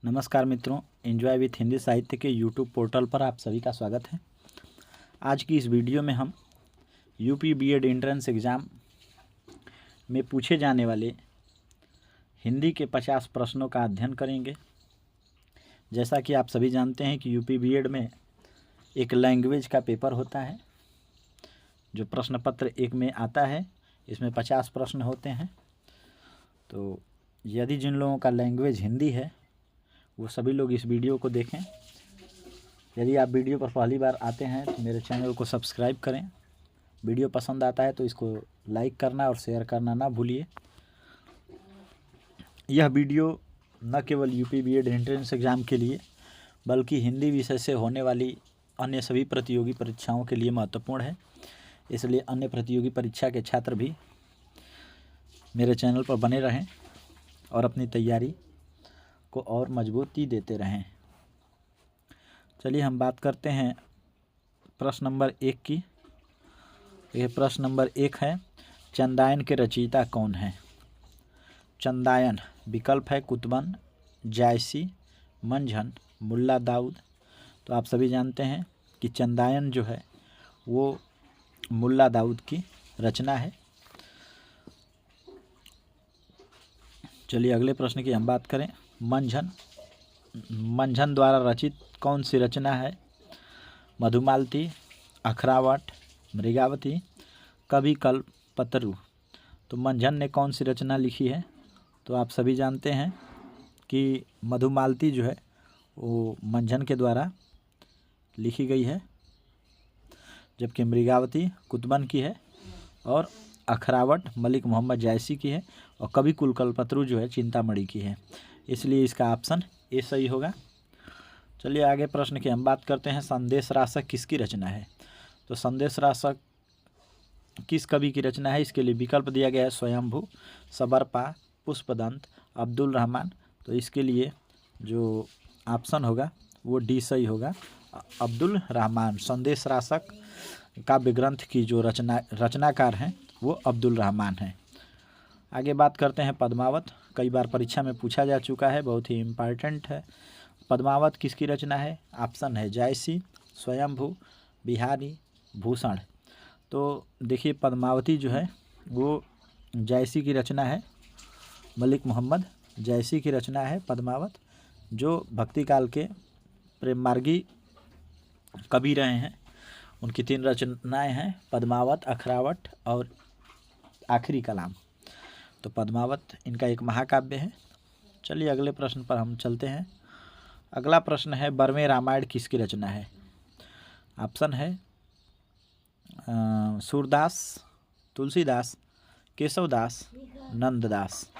नमस्कार मित्रों, enjoy with Hindi साहित्य के यूट्यूब पोर्टल पर आप सभी का स्वागत है। आज की इस वीडियो में हम यूपी बीएड एंट्रेंस एग्ज़ाम में पूछे जाने वाले हिंदी के 50 प्रश्नों का अध्ययन करेंगे। जैसा कि आप सभी जानते हैं कि यूपी बीएड में एक लैंग्वेज का पेपर होता है जो प्रश्न पत्र 1 में आता है। इसमें 50 प्रश्न होते हैं। तो यदि जिन लोगों का लैंग्वेज हिंदी है वो सभी लोग इस वीडियो को देखें। यदि आप वीडियो पर पहली बार आते हैं तो मेरे चैनल को सब्सक्राइब करें। वीडियो पसंद आता है तो इसको लाइक करना और शेयर करना ना भूलिए। यह वीडियो न केवल यूपी बीएड एंट्रेंस एग्ज़ाम के लिए बल्कि हिंदी विषय से होने वाली अन्य सभी प्रतियोगी परीक्षाओं के लिए महत्वपूर्ण है। इसलिए अन्य प्रतियोगी परीक्षा के छात्र भी मेरे चैनल पर बने रहें और अपनी तैयारी को और मजबूती देते रहें। चलिए हम बात करते हैं प्रश्न नंबर 1 की। यह प्रश्न नंबर 1 है, चंदायन के रचयिता कौन है? चंदायन विकल्प है कुतुबन, जायसी, मंझन, मुल्ला दाऊद। तो आप सभी जानते हैं कि चंदायन जो है वो मुल्ला दाऊद की रचना है। चलिए अगले प्रश्न की हम बात करें। मंझन द्वारा रचित कौन सी रचना है? मधुमालती, अखरावट, मृगावती, कवि कल्पतरु। तो मंझन ने कौन सी रचना लिखी है? तो आप सभी जानते हैं कि मधुमालती जो है वो मंझन के द्वारा लिखी गई है, जबकि मृगावती कुतुबन की है और अखरावट मलिक मोहम्मद जायसी की है और कवि कल्पतरु जो है चिंतामणि की है। इसलिए इसका ऑप्शन ए सही होगा। चलिए आगे प्रश्न की हम बात करते हैं। संदेश रासक किसकी रचना है? तो संदेश रासक किस कवि की रचना है? इसके लिए विकल्प दिया गया है स्वयंभू, सबरपा, पुष्पदंत, अब्दुल रहमान। तो इसके लिए जो ऑप्शन होगा वो डी सही होगा, अब्दुल रहमान। संदेश रासक काव्य ग्रंथ की जो रचनाकार हैं वो अब्दुल रहमान हैं। आगे बात करते हैं पद्मावत। कई बार परीक्षा में पूछा जा चुका है, बहुत ही इम्पॉर्टेंट है। पद्मावत किसकी रचना है? ऑप्शन है जायसी, स्वयंभू, बिहारी, भूषण। तो देखिए पद्मावती जो है वो जायसी की रचना है, मलिक मोहम्मद जायसी की रचना है पद्मावत, जो भक्ति काल के प्रेम मार्गी कवि रहे हैं। उनकी 3 रचनाएं हैं, पद्मावत, अखरावट और आखिरी कलाम। तो पद्मावत इनका एक महाकाव्य है। चलिए अगले प्रश्न पर हम चलते हैं। अगला प्रश्न है, बरवे रामायण किसकी रचना है? ऑप्शन है सूरदास, तुलसीदास, केशवदास, नंददास।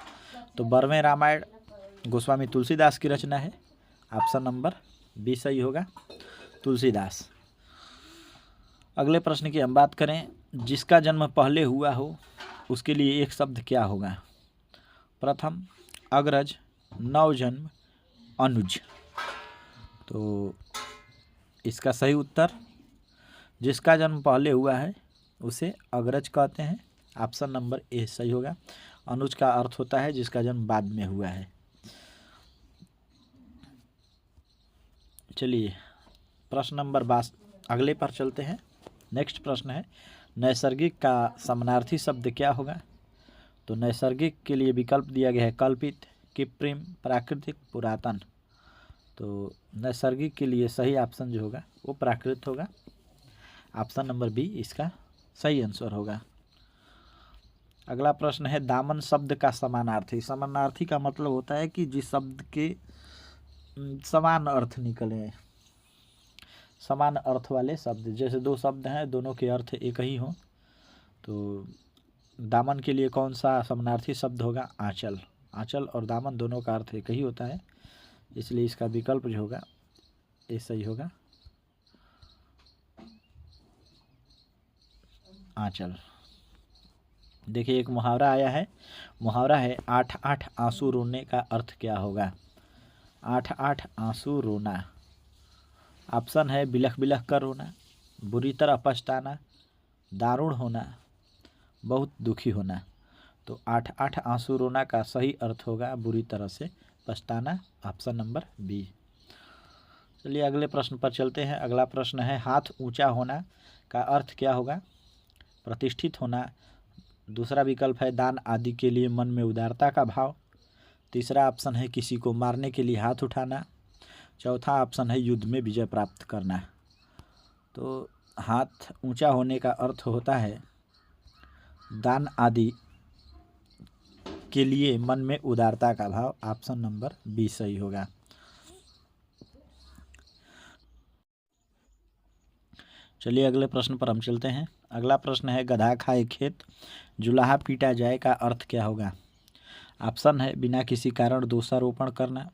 तो बरवे रामायण गोस्वामी तुलसीदास की रचना है। ऑप्शन नंबर बी सही होगा, तुलसीदास। अगले प्रश्न की हम बात करें। जिसका जन्म पहले हुआ हो उसके लिए एक शब्द क्या होगा? प्रथम, अग्रज, नवजन्म, अनुज। तो इसका सही उत्तर, जिसका जन्म पहले हुआ है उसे अग्रज कहते हैं। ऑप्शन नंबर ए सही होगा। अनुज का अर्थ होता है जिसका जन्म बाद में हुआ है। चलिए प्रश्न नंबर 22 अगले पर चलते हैं। नेक्स्ट प्रश्न है, नैसर्गिक का समानार्थी शब्द क्या होगा? तो नैसर्गिक के लिए विकल्प दिया गया है कल्पित, कृत्रिम, प्राकृतिक, पुरातन। तो नैसर्गिक के लिए सही ऑप्शन जो होगा वो प्राकृत होगा। ऑप्शन नंबर बी इसका सही आंसर होगा। अगला प्रश्न है, दामन शब्द का समानार्थी। समानार्थी का मतलब होता है कि जिस शब्द के समान अर्थ निकले, समान अर्थ वाले शब्द। जैसे 2 शब्द हैं, दोनों के अर्थ एक ही हों। तो दामन के लिए कौन सा समानार्थी शब्द होगा? आंचल। आंचल और दामन दोनों का अर्थ एक ही होता है, इसलिए इसका विकल्प जो होगा ये सही होगा, आंचल। देखिए एक मुहावरा आया है, मुहावरा है 8-8 आंसू रोने का अर्थ क्या होगा? 8-8 आंसू रोना। ऑप्शन है बिलख बिलख कर रोना, बुरी तरह पछताना, दारुण होना, बहुत दुखी होना। तो 8-8 आंसू रोना का सही अर्थ होगा बुरी तरह से पछताना, ऑप्शन नंबर बी। चलिए अगले प्रश्न पर चलते हैं। अगला प्रश्न है हाथ ऊंचा होना का अर्थ क्या होगा? प्रतिष्ठित होना। दूसरा विकल्प है दान आदि के लिए मन में उदारता का भाव। तीसरा ऑप्शन है किसी को मारने के लिए हाथ उठाना। चौथा ऑप्शन है युद्ध में विजय प्राप्त करना। तो हाथ ऊंचा होने का अर्थ होता है दान आदि के लिए मन में उदारता का भाव। ऑप्शन नंबर बी सही होगा। चलिए अगले प्रश्न पर हम चलते हैं। अगला प्रश्न है गधा खाए खेत जुलाहा पीटा जाए का अर्थ क्या होगा? ऑप्शन है बिना किसी कारण दोषारोपण करना,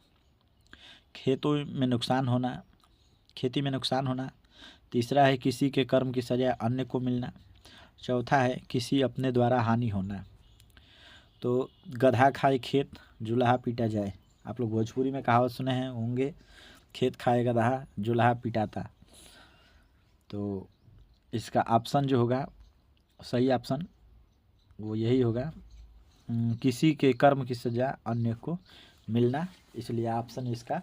खेतों में नुकसान होना, खेती में नुकसान होना। तीसरा है किसी के कर्म की सजा अन्य को मिलना। चौथा है किसी अपने द्वारा हानि होना। तो गधा खाए खेत जुलाहा पीटा जाए, आप लोग भोजपुरी में कहावत सुने हैं होंगे, खेत खाए गधा जुलाहा पीटाता। तो इसका ऑप्शन जो होगा सही ऑप्शन वो यही होगा किसी के कर्म की सजा अन्य को मिलना, इसलिए ऑप्शन इसका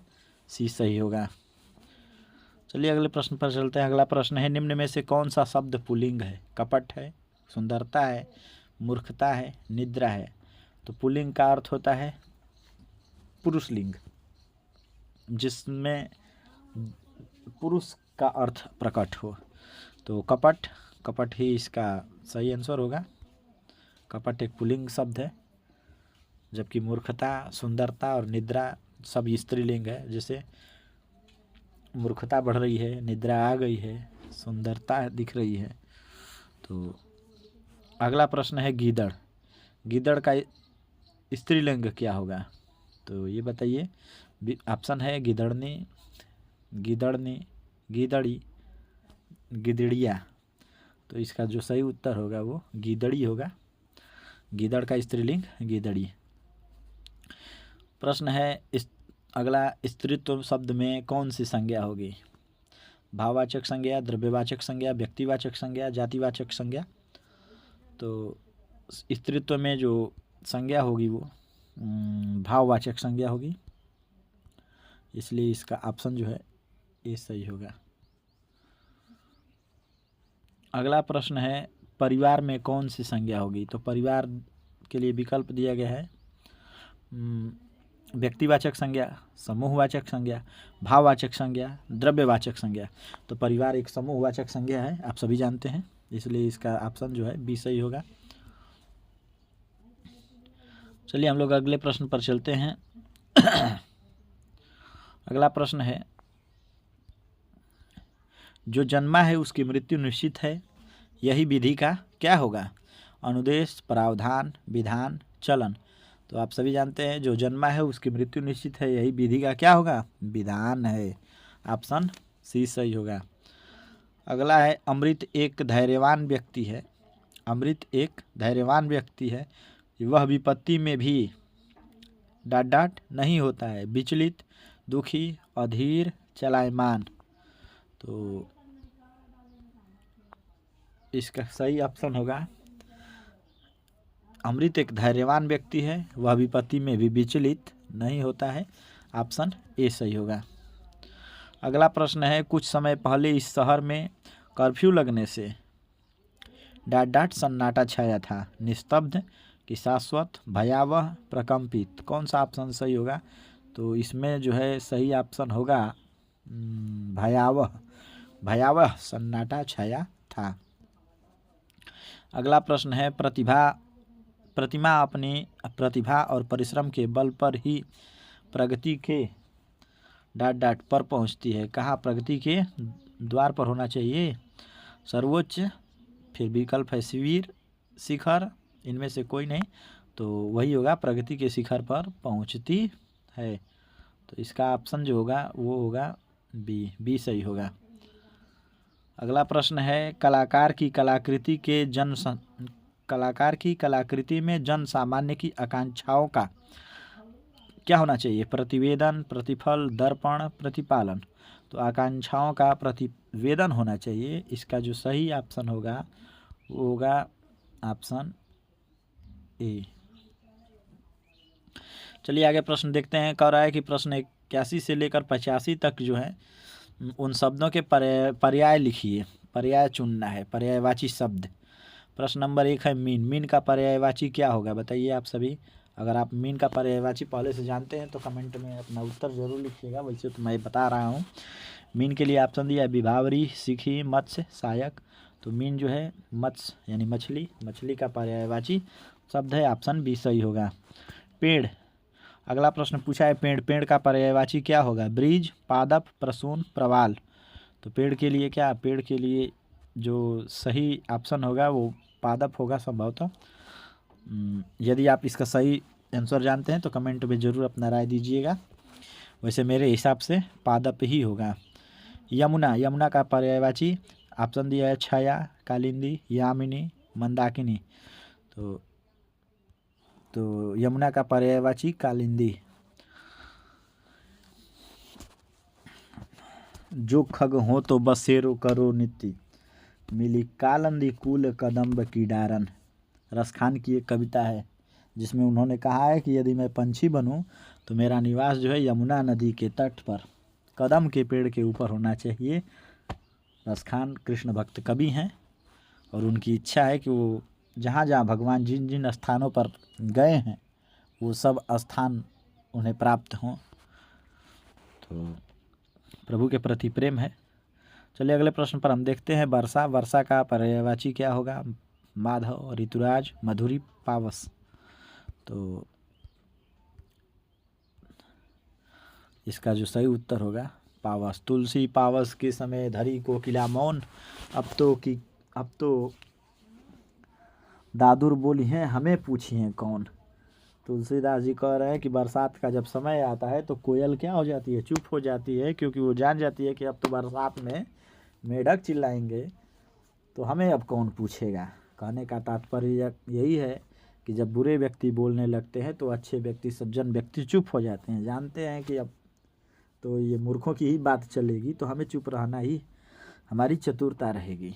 सी सही होगा। चलिए अगले प्रश्न पर चलते हैं। अगला प्रश्न है निम्न में से कौन सा शब्द पुल्लिंग है? कपट है, सुंदरता है, मूर्खता है, निद्रा है। तो पुल्लिंग का अर्थ होता है पुरुष लिंग, जिसमें पुरुष का अर्थ प्रकट हो। तो कपट ही इसका सही आंसर होगा। कपट एक पुल्लिंग शब्द है, जबकि मूर्खता, सुंदरता और निद्रा सब स्त्रीलिंग है। जैसे मूर्खता बढ़ रही है, निद्रा आ गई है, सुंदरता दिख रही है। तो अगला प्रश्न है गीदड़। गीदड़ का स्त्रीलिंग क्या होगा? तो ये बताइए। ऑप्शन है गिदड़नी, गिदड़नी, गिदड़ी, गिदड़िया। तो इसका जो सही उत्तर होगा वो गिदड़ी होगा। गीदड़ का स्त्रीलिंग गिदड़ी। प्रश्न है अगला स्त्रीत्व शब्द में कौन सी संज्ञा होगी? भाववाचक संज्ञा, द्रव्यवाचक संज्ञा, व्यक्तिवाचक संज्ञा, जातिवाचक संज्ञा। तो स्त्रीत्व में जो संज्ञा होगी वो भाववाचक संज्ञा होगी, इसलिए इसका ऑप्शन जो है ये सही होगा। अगला प्रश्न है परिवार में कौन सी संज्ञा होगी? तो परिवार के लिए विकल्प दिया गया है व्यक्तिवाचक संज्ञा, समूहवाचक संज्ञा, भाववाचक संज्ञा, द्रव्यवाचक संज्ञा। तो परिवार एक समूहवाचक संज्ञा है, आप सभी जानते हैं, इसलिए इसका ऑप्शन जो है बी सही होगा। चलिए हम लोग अगले प्रश्न पर चलते हैं। अगला प्रश्न है जो जन्मा है उसकी मृत्यु निश्चित है, यही विधि का क्या होगा? अनुदेश, प्रावधान, विधान, चलन। तो आप सभी जानते हैं जो जन्मा है उसकी मृत्यु निश्चित है, यही विधि का क्या होगा? विधान है। ऑप्शन सी सही होगा। अगला है अमृत एक धैर्यवान व्यक्ति है। अमृत एक धैर्यवान व्यक्ति है, वह विपत्ति में भी डाट नहीं होता है, विचलित, दुखी, अधीर, चलायमान। तो इसका सही ऑप्शन होगा अमृत एक धैर्यवान व्यक्ति है, वह विपत्ति में भी विचलित नहीं होता है। ऑप्शन ए सही होगा। अगला प्रश्न है कुछ समय पहले इस शहर में कर्फ्यू लगने से सन्नाटा छाया था, निस्तब्ध कि शाश्वत, भयावह, प्रकंपित। कौन सा ऑप्शन सही होगा? तो इसमें जो है सही ऑप्शन होगा भयावह, भयावह सन्नाटा छाया था। अगला प्रश्न है प्रतिमा अपनी प्रतिभा और परिश्रम के बल पर ही प्रगति के पर पहुंचती है। कहाँ? प्रगति के द्वार पर होना चाहिए। सर्वोच्च, फिर विकल्प है शिविर, शिखर, इनमें से कोई नहीं, तो वही होगा प्रगति के शिखर पर पहुंचती है। तो इसका ऑप्शन जो होगा वो होगा बी सही होगा। अगला प्रश्न है कलाकार की कलाकृति में जन सामान्य की आकांक्षाओं का क्या होना चाहिए? प्रतिवेदन, प्रतिफल, दर्पण, प्रतिपालन। तो आकांक्षाओं का प्रतिवेदन होना चाहिए। इसका जो सही ऑप्शन होगा वो होगा ऑप्शन ए। चलिए आगे प्रश्न देखते हैं। कह रहा है कि प्रश्न 81 से लेकर 85 तक जो है उन शब्दों के पर्याय लिखिए। पर्याय चुनना है, पर्यायवाची शब्द। प्रश्न नंबर 1 है मीन। मीन का पर्यायवाची क्या होगा बताइए आप सभी। अगर आप मीन का पर्यायवाची पहले से जानते हैं तो कमेंट में अपना उत्तर जरूर लिखिएगा, वैसे तो मैं बता रहा हूँ। मीन के लिए ऑप्शन दिया है विभावरी, सिखी, मत्स्य, सहायक। तो मीन जो है मत्स्य यानी मछली, मछली का पर्यायवाची शब्द है, ऑप्शन बी सही होगा। पेड़, अगला प्रश्न पूछा है पेड़। पेड़ का पर्यायवाची क्या होगा? ब्रिज, पादप, प्रसून, प्रवाल। तो पेड़ के लिए क्या, पेड़ के लिए जो सही ऑप्शन होगा वो पादप होगा संभवतः। यदि आप इसका सही आंसर जानते हैं तो कमेंट में ज़रूर अपना राय दीजिएगा, वैसे मेरे हिसाब से पादप ही होगा। यमुना, यमुना का पर्यायवाची ऑप्शन दिया है छाया, कालिंदी, यामिनी, मंदाकिनी। तो यमुना का पर्यायवाची कालिंदी। जो खग हो तो बसेरो करो नित्य, मिली कालंदी कूल कदम्ब की डारन। रसखान की एक कविता है जिसमें उन्होंने कहा है कि यदि मैं पंछी बनूं तो मेरा निवास जो है यमुना नदी के तट पर कदम के पेड़ के ऊपर होना चाहिए। रसखान कृष्ण भक्त कवि हैं और उनकी इच्छा है कि वो जहाँ जहाँ भगवान जिन जिन स्थानों पर गए हैं वो सब स्थान उन्हें प्राप्त हों। तो प्रभु के प्रति प्रेम है। चलिए अगले प्रश्न पर हम देखते हैं वर्षा। वर्षा का पर्यायवाची क्या होगा? माधव, ऋतुराज, मधुरी, पावस। तो इसका जो सही उत्तर होगा पावस। तुलसी पावस के समय धरी कोकिला मौन, अब तो दादुर बोली हैं हमें पूछिए कौन। तुलसीदास जी कह रहे हैं कि बरसात का जब समय आता है तो कोयल क्या हो जाती है? चुप हो जाती है, क्योंकि वो जान जाती है कि अब तो बरसात में मेढक चिल्लाएंगे तो हमें अब कौन पूछेगा। कहने का तात्पर्य यही है कि जब बुरे व्यक्ति बोलने लगते हैं तो अच्छे व्यक्ति, सज्जन व्यक्ति चुप हो जाते हैं, जानते हैं कि अब तो ये मूर्खों की ही बात चलेगी, तो हमें चुप रहना ही हमारी चतुरता रहेगी।